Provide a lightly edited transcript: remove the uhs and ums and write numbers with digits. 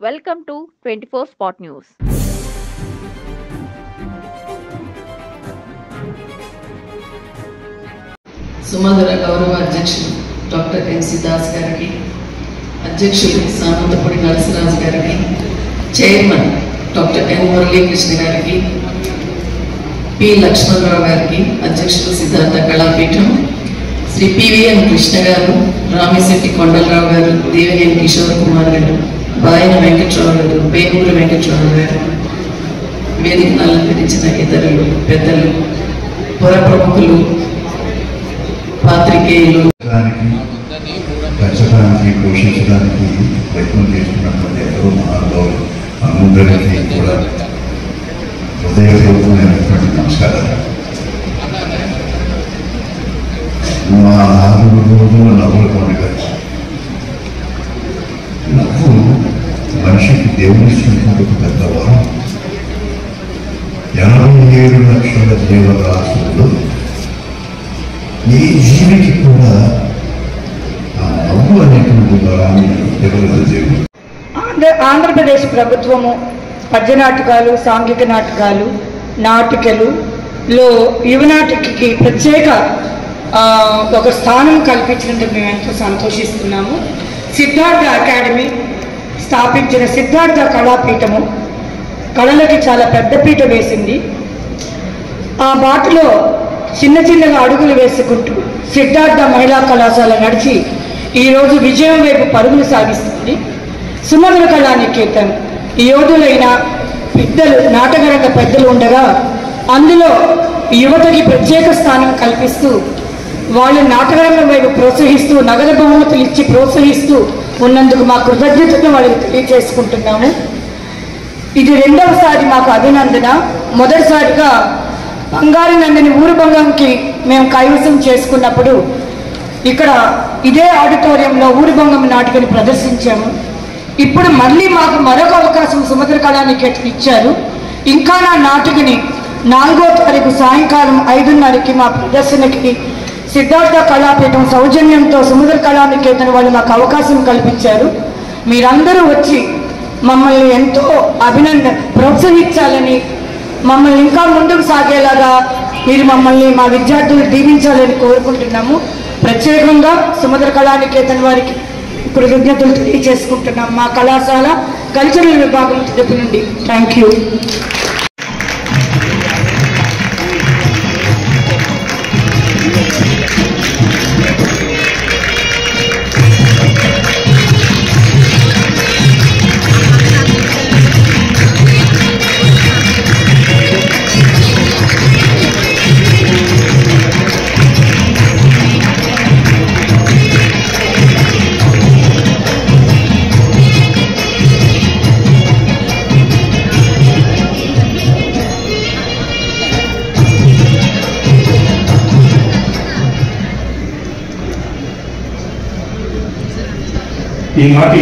Welcome to 24 Spot News. సుమధుర గౌరవ అధ్యక్షులు డాక్టర్ ఎన్సి దాస్ గారికి, అధ్యక్షులు సామంతపూడి నరసరాజు గారికి, చైర్మన్ డాక్టర్ ఎన్ మురళీకృష్ణ గారికి, పి లక్ష్మణరావు గారికి, అధ్యక్షులు సిద్ధార్థ కళాపీఠం, శ్రీ పివిఎన్ కృష్ణ గారు, రామిశెట్టి కొండలరావు గారు, దేవినేని కిషోర్ కుమార్ గారు, బాయన వెంకట్రావు గారు, పేనూరు వెంకట్రావు గారు, వేదికను అలంకరించిన ఇతరులు, పెద్దలు, పుర ప్రముఖులు, పాత్రికేయులు, పెంచడానికి పోషించడానికి ప్రయత్నం చేస్తున్నటువంటి ఎవరో మహానుభావులు అందరికీ కూడా హృదయపూర్వకమైనటువంటి నమస్కారాలు. మా 4 రోజుల నవ్వుల పండుగ. నవ్వు మనిషికి దేవుని ఇచ్చినటువంటి ఒక పెద్ద వరం. 87 లక్షల జీవరాశుల్లో ఈ జీవికి కూడా ఆ నవ్వు అనేటువంటి వరాన్ని ఇవ్వగలదు దేవుడు. ఆంధ్రప్రదేశ్ ప్రభుత్వము పద్య నాటకాలు, సాంఘిక నాటకాలు, నాటికలులో యువనాటికకి ప్రత్యేక ఒక స్థానం కల్పించినందుకు మేము ఎంతో సంతోషిస్తున్నాము. సిద్ధార్థ అకాడమీ స్థాపించిన సిద్ధార్థ కళాపీఠము కళలకి చాలా పెద్దపీట వేసింది. ఆ బాటలో చిన్న చిన్నగా అడుగులు వేసుకుంటూ సిద్ధార్థ మహిళా కళాశాల నడిచి ఈరోజు విజయం వైపు పరుగులు సాగిస్తుంది. సుమధుర కళానికేతన్ యోధులైన పెద్దలు, నాటకరంగ పెద్దలు ఉండగా అందులో యువతకి ప్రత్యేక స్థానం కల్పిస్తూ వాళ్ళు నాటకరంగం వైపు ప్రోత్సహిస్తూ నగదు బహుమతులు ఇచ్చి ప్రోత్సహిస్తూ ఉన్నందుకు మా కృతజ్ఞతను వాళ్ళకి తెలియజేసుకుంటున్నాము. ఇది 2వసారి మాకు అభినందన. మొదటిసారిగా బంగారు నందిని ఊరుభంగంకి మేము కైవసం చేసుకున్నప్పుడు ఇక్కడ ఇదే ఆడిటోరియంలో ఊరుభంగం నాటికని ప్రదర్శించాము. ఇప్పుడు మళ్ళీ మాకు మరొక అవకాశం సుమధుర కళానికేతన్ ఇచ్చారు. ఇంకా నా నాటికని 4వ తారీఖు సాయంకాలం 5:30కి మా ప్రదర్శనకి సిద్ధార్థ కళాపీఠం సౌజన్యంతో సుమధుర కళానికేతన్ వాళ్ళు మాకు అవకాశం కల్పించారు. మీరందరూ వచ్చి మమ్మల్ని ఎంతో ప్రోత్సహించాలని, మమ్మల్ని ఇంకా ముందుకు సాగేలాగా మీరు మమ్మల్ని, మా విద్యార్థులు దీవించాలని కోరుకుంటున్నాము. ప్రత్యేకంగా సుమధుర కళానికేతన్ వారికి కృతజ్ఞతలు తెలియజేసుకుంటున్నాం. మా కళాశాల కల్చరల్ విభాగం తరపు నుండి థ్యాంక్ యూ. ఈనాటి